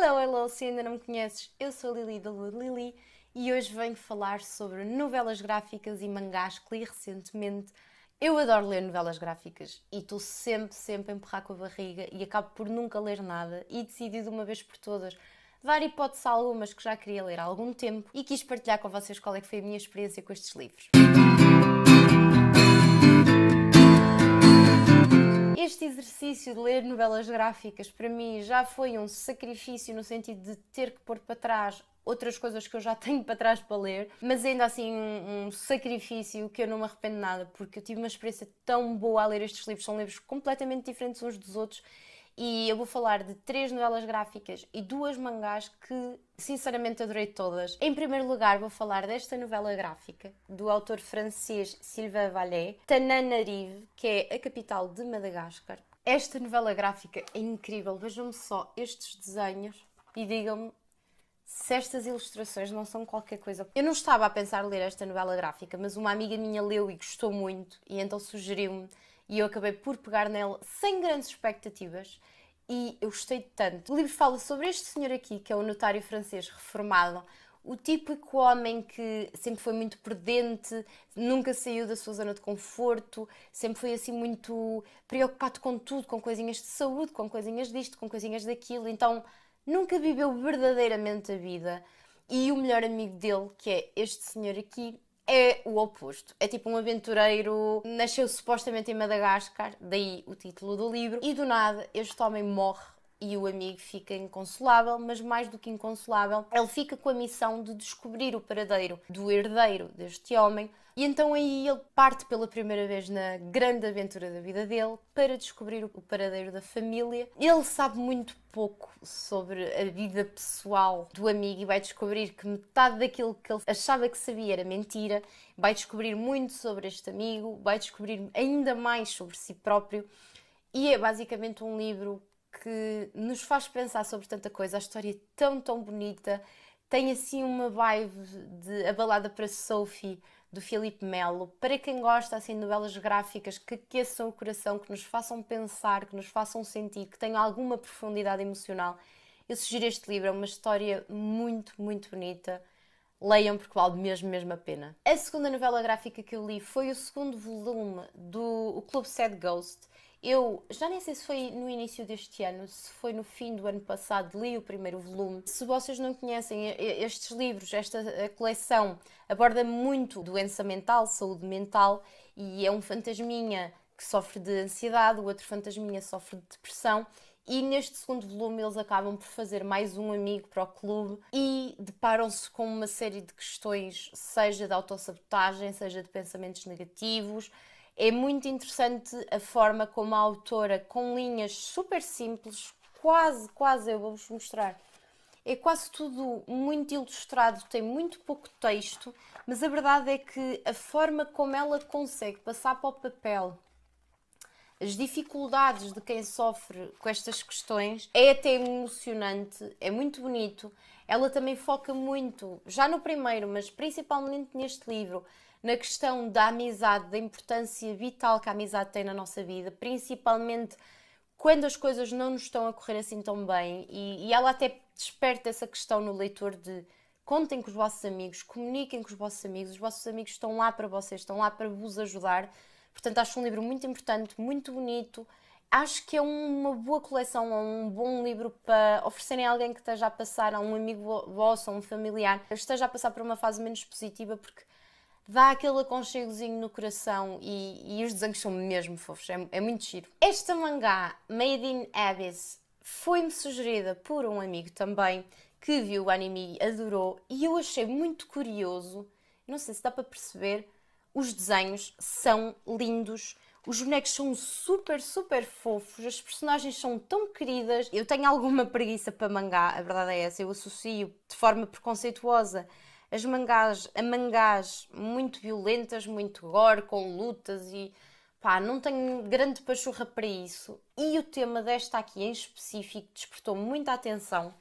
Hello, hello, se ainda não me conheces, eu sou a Lili da Lili e hoje venho falar sobre novelas gráficas e mangás que li recentemente. Eu adoro ler novelas gráficas e estou sempre a empurrar com a barriga e acabo por nunca ler nada e decidi de uma vez por todas dar hipótese a algumas que já queria ler há algum tempo e quis partilhar com vocês qual é que foi a minha experiência com estes livros. Este exercício de ler novelas gráficas para mim já foi um sacrifício no sentido de ter que pôr para trás outras coisas que eu já tenho para trás para ler, mas ainda assim um sacrifício que eu não me arrependo nada, porque eu tive uma experiência tão boa a ler estes livros, são livros completamente diferentes uns dos outros. E eu vou falar de 3 novelas gráficas e 2 mangás que, sinceramente, adorei todas. Em primeiro lugar, vou falar desta novela gráfica, do autor francês Sylvain Vallet, Tananarive, que é a capital de Madagascar. Esta novela gráfica é incrível. Vejam-me só estes desenhos e digam-me se estas ilustrações não são qualquer coisa. Eu não estava a pensar ler esta novela gráfica, mas uma amiga minha leu e gostou muito, e então sugeriu-me. E eu acabei por pegar nela sem grandes expectativas e eu gostei tanto. O livro fala sobre este senhor aqui, que é um notário francês reformado, o típico homem que sempre foi muito prudente, nunca saiu da sua zona de conforto, sempre foi assim muito preocupado com tudo, com coisinhas de saúde, com coisinhas disto, com coisinhas daquilo, então nunca viveu verdadeiramente a vida. E o melhor amigo dele, que é este senhor aqui, é o oposto. É tipo um aventureiro, nasceu supostamente em Madagascar, daí o título do livro, e do nada este homem morre e o amigo fica inconsolável, mas mais do que inconsolável, ele fica com a missão de descobrir o paradeiro do herdeiro deste homem. E então aí ele parte pela primeira vez na grande aventura da vida dele para descobrir o paradeiro da família. Ele sabe muito pouco sobre a vida pessoal do amigo e vai descobrir que metade daquilo que ele achava que sabia era mentira. Vai descobrir muito sobre este amigo, vai descobrir ainda mais sobre si próprio. E é basicamente um livro que nos faz pensar sobre tanta coisa. A história é tão bonita. Tem assim uma vibe de A Balada para Sophie, do Filipe Melo. Para quem gosta assim, de novelas gráficas que aqueçam o coração, que nos façam pensar, que nos façam sentir, que tenham alguma profundidade emocional, eu sugiro este livro. É uma história muito bonita. Leiam porque vale mesmo a pena. A segunda novela gráfica que eu li foi o segundo volume do Clube Sad Ghost. Eu já nem sei se foi no início deste ano, se foi no fim do ano passado, li o primeiro volume. Se vocês não conhecem estes livros, esta coleção aborda muito doença mental, saúde mental, e é um fantasminha que sofre de ansiedade, o outro fantasminha sofre de depressão. E neste segundo volume eles acabam por fazer mais um amigo para o clube e deparam-se com uma série de questões, seja de autossabotagem, seja de pensamentos negativos. É muito interessante a forma como a autora, com linhas super simples, quase, eu vou-vos mostrar. É quase tudo muito ilustrado, tem muito pouco texto, mas a verdade é que a forma como ela consegue passar para o papel as dificuldades de quem sofre com estas questões é até emocionante, é muito bonito. Ela também foca muito, já no primeiro, mas principalmente neste livro, na questão da amizade, da importância vital que a amizade tem na nossa vida, principalmente quando as coisas não nos estão a correr assim tão bem. E ela até desperta essa questão no leitor de contem com os vossos amigos, comuniquem com os vossos amigos estão lá para vocês, estão lá para vos ajudar. Portanto, acho um livro muito importante, muito bonito. Acho que é uma boa coleção, um bom livro para oferecerem a alguém que esteja a passar, a um amigo vosso, a um familiar, que esteja a passar por uma fase menos positiva, porque dá aquele aconchegozinho no coração e os desenhos são mesmo fofos, é muito giro. Esta mangá, Made in Abyss, foi-me sugerida por um amigo também, que viu o anime e adorou, e eu achei muito curioso, não sei se dá para perceber, os desenhos são lindos, os bonecos são super fofos, as personagens são tão queridas. Eu tenho alguma preguiça para mangá, a verdade é essa, eu associo de forma preconceituosa as mangás a mangás muito violentas, muito gore, com lutas e pá, não tenho grande pachorra para isso. E o tema desta aqui em específico despertou muita atenção,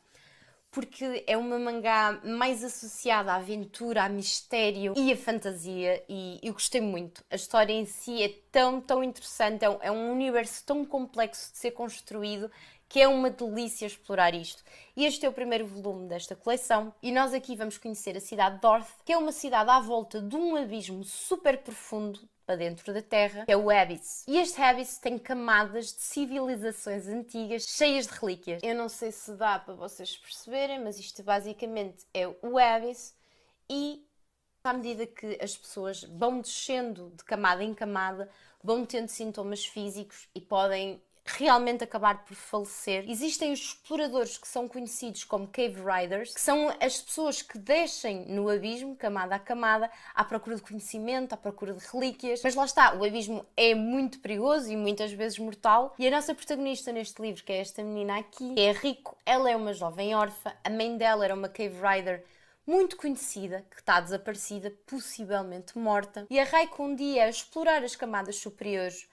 porque é uma mangá mais associada à aventura, a mistério e a fantasia, e eu gostei muito. A história em si é tão interessante, é um universo tão complexo de ser construído que é uma delícia explorar isto. E este é o primeiro volume desta coleção e nós aqui vamos conhecer a cidade de Dorth, que é uma cidade à volta de um abismo super profundo para dentro da Terra, que é o Abyss. E este Abyss tem camadas de civilizações antigas cheias de relíquias. Eu não sei se dá para vocês perceberem, mas isto basicamente é o Abyss e à medida que as pessoas vão descendo de camada em camada, vão tendo sintomas físicos e podem realmente acabar por falecer. Existem os exploradores que são conhecidos como Cave Riders, que são as pessoas que descem no abismo, camada a camada, à procura de conhecimento, à procura de relíquias. Mas lá está, o abismo é muito perigoso e muitas vezes mortal. E a nossa protagonista neste livro, que é esta menina aqui, é a Rico. Ela é uma jovem órfã, a mãe dela era uma Cave Rider muito conhecida, que está desaparecida, possivelmente morta. E a Reiko um dia, a explorar as camadas superiores,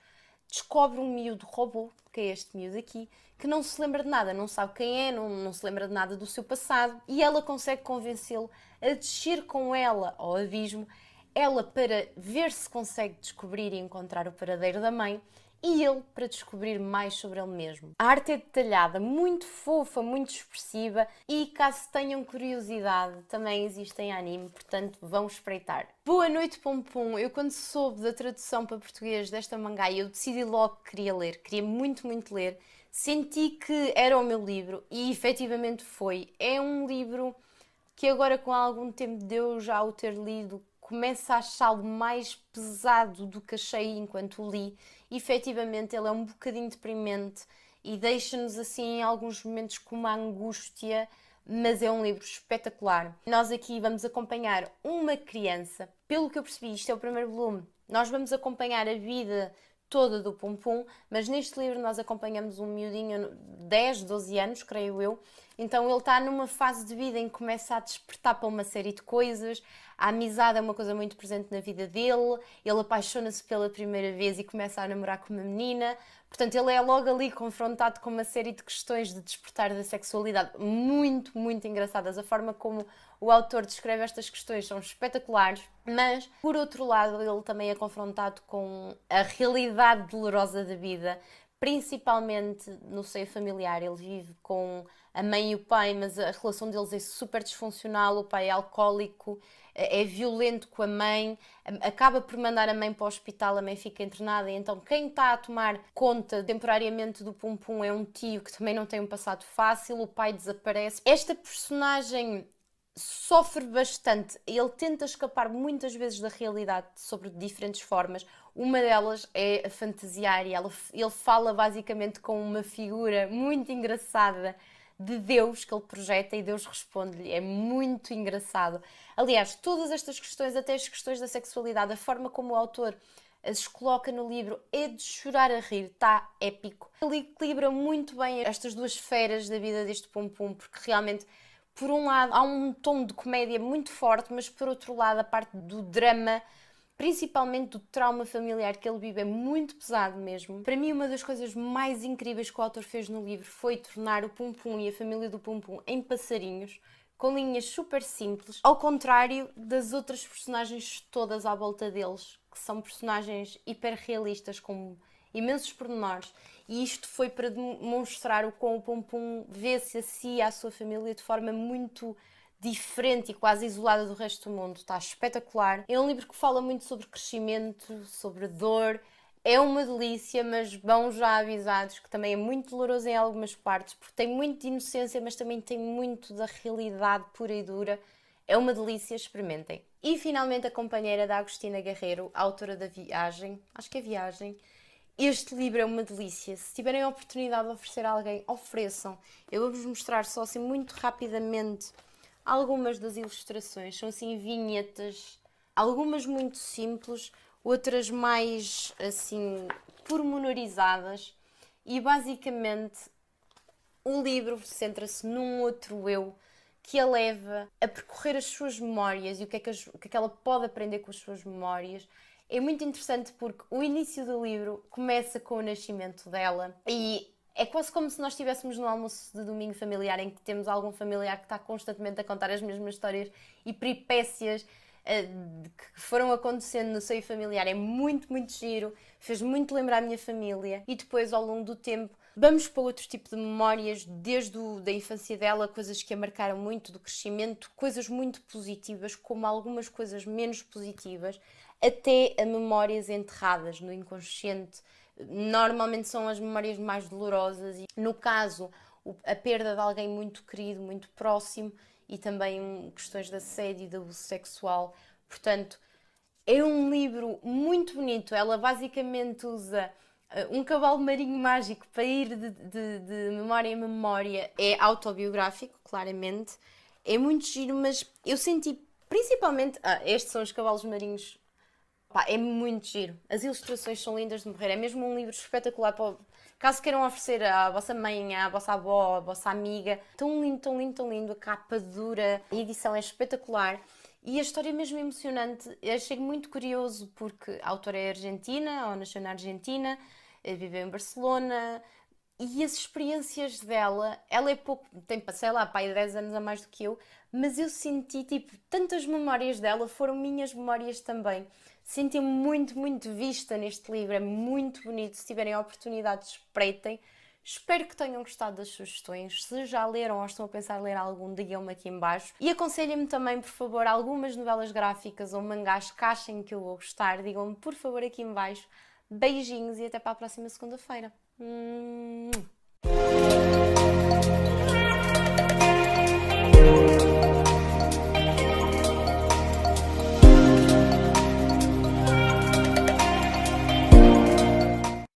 descobre um miúdo robô, que é este miúdo aqui, que não se lembra de nada, não sabe quem é, não se lembra de nada do seu passado, e ela consegue convencê-lo a descer com ela ao abismo, ela para ver se consegue descobrir e encontrar o paradeiro da mãe, e ele para descobrir mais sobre ele mesmo. A arte é detalhada, muito fofa, muito expressiva e caso tenham curiosidade, também existe em anime, portanto vão espreitar. Boa noite, Pum Pum! Eu quando soube da tradução para português desta mangá, eu decidi logo que queria ler, queria muito ler. Senti que era o meu livro e efetivamente foi. É um livro que agora com algum tempo de eu já o ter lido, começo a achá-lo mais pesado do que achei enquanto o li. E, efetivamente, ele é um bocadinho deprimente e deixa-nos, assim, em alguns momentos com uma angústia, mas é um livro espetacular. Nós aqui vamos acompanhar uma criança. Pelo que eu percebi, isto é o primeiro volume. Nós vamos acompanhar a vida toda do Pum Pum, mas neste livro nós acompanhamos um miudinho de 10, 12 anos, creio eu. Então ele está numa fase de vida em que começa a despertar para uma série de coisas. A amizade é uma coisa muito presente na vida dele. Ele apaixona-se pela primeira vez e começa a namorar com uma menina. Portanto, ele é logo ali confrontado com uma série de questões de despertar da sexualidade muito engraçadas. A forma como o autor descreve estas questões são espetaculares, mas, por outro lado, ele também é confrontado com a realidade dolorosa da vida, principalmente no seio familiar. Ele vive com a mãe e o pai, mas a relação deles é super disfuncional. O pai é alcoólico, é violento com a mãe, acaba por mandar a mãe para o hospital, a mãe fica internada, e então quem está a tomar conta temporariamente do Pum Pum é um tio que também não tem um passado fácil, o pai desaparece. Esta personagem sofre bastante, ele tenta escapar muitas vezes da realidade sobre diferentes formas. Uma delas é a fantasiar e ele fala basicamente com uma figura muito engraçada de Deus que ele projeta e Deus responde-lhe. É muito engraçado. Aliás, todas estas questões, até as questões da sexualidade, a forma como o autor as coloca no livro é de chorar a rir, está épico. Ele equilibra muito bem estas duas esferas da vida deste Pum Pum, porque realmente, por um lado, há um tom de comédia muito forte, mas por outro lado, a parte do drama, principalmente do trauma familiar que ele vive, é muito pesado mesmo. Para mim, uma das coisas mais incríveis que o autor fez no livro foi tornar o Pum Pum e a família do Pum Pum em passarinhos, com linhas super simples, ao contrário das outras personagens todas à volta deles, que são personagens hiperrealistas, com imensos pormenores. E isto foi para demonstrar o quão o Pum Pum vê-se a si e à sua família de forma muito diferente e quase isolada do resto do mundo. Está espetacular. É um livro que fala muito sobre crescimento, sobre dor. É uma delícia, mas vão já avisados que também é muito doloroso em algumas partes, porque tem muito de inocência, mas também tem muito da realidade pura e dura. É uma delícia, experimentem. E finalmente a companheira da Agostina Guerreiro, autora da Viagem, acho que é Viagem. Este livro é uma delícia. Se tiverem a oportunidade de oferecer a alguém, ofereçam. Eu vou-vos mostrar só assim muito rapidamente algumas das ilustrações. São assim vinhetas, algumas muito simples, outras mais assim pormenorizadas. E basicamente o livro centra-se num outro eu que a leva a percorrer as suas memórias e o que é que ela pode aprender com as suas memórias. É muito interessante porque o início do livro começa com o nascimento dela e é quase como se nós estivéssemos no almoço de domingo familiar em que temos algum familiar que está constantemente a contar as mesmas histórias e peripécias que foram acontecendo no seio familiar. É muito giro, fez muito lembrar a minha família e depois ao longo do tempo Vamos para outro tipo de memórias, desde da infância dela, coisas que a marcaram muito, do crescimento, coisas muito positivas, como algumas coisas menos positivas, até a memórias enterradas no inconsciente. Normalmente são as memórias mais dolorosas e, no caso, a perda de alguém muito querido, muito próximo, e também questões de assédio e de abuso sexual. Portanto, é um livro muito bonito. Ela basicamente usa um cavalo marinho mágico para ir de memória em memória. É autobiográfico, claramente. É muito giro, mas eu senti principalmente... estes são os cavalos marinhos. Pá, é muito giro. As ilustrações são lindas de morrer. É mesmo um livro espetacular para... Caso queiram oferecer à vossa mãe, à vossa avó, à vossa amiga. Tão lindo, tão lindo, tão lindo. A capa dura. A edição é espetacular. E a história é mesmo emocionante. Eu achei muito curioso porque a autora é argentina, ou nasceu na Argentina, viveu em Barcelona. E as experiências dela, ela é pouco, tem, sei lá, pai, 10 anos a mais do que eu, mas eu senti, tipo, tantas memórias dela foram minhas memórias também. Senti-me muito, muito vista neste livro, é muito bonito. Se tiverem a oportunidade, espreitem. Espero que tenham gostado das sugestões. Se já leram ou estão a pensar em ler algum, digam-me aqui em baixo. E aconselhem-me também, por favor, algumas novelas gráficas ou mangás que achem que eu vou gostar. Digam-me, por favor, aqui em baixo. Beijinhos e até para a próxima segunda-feira.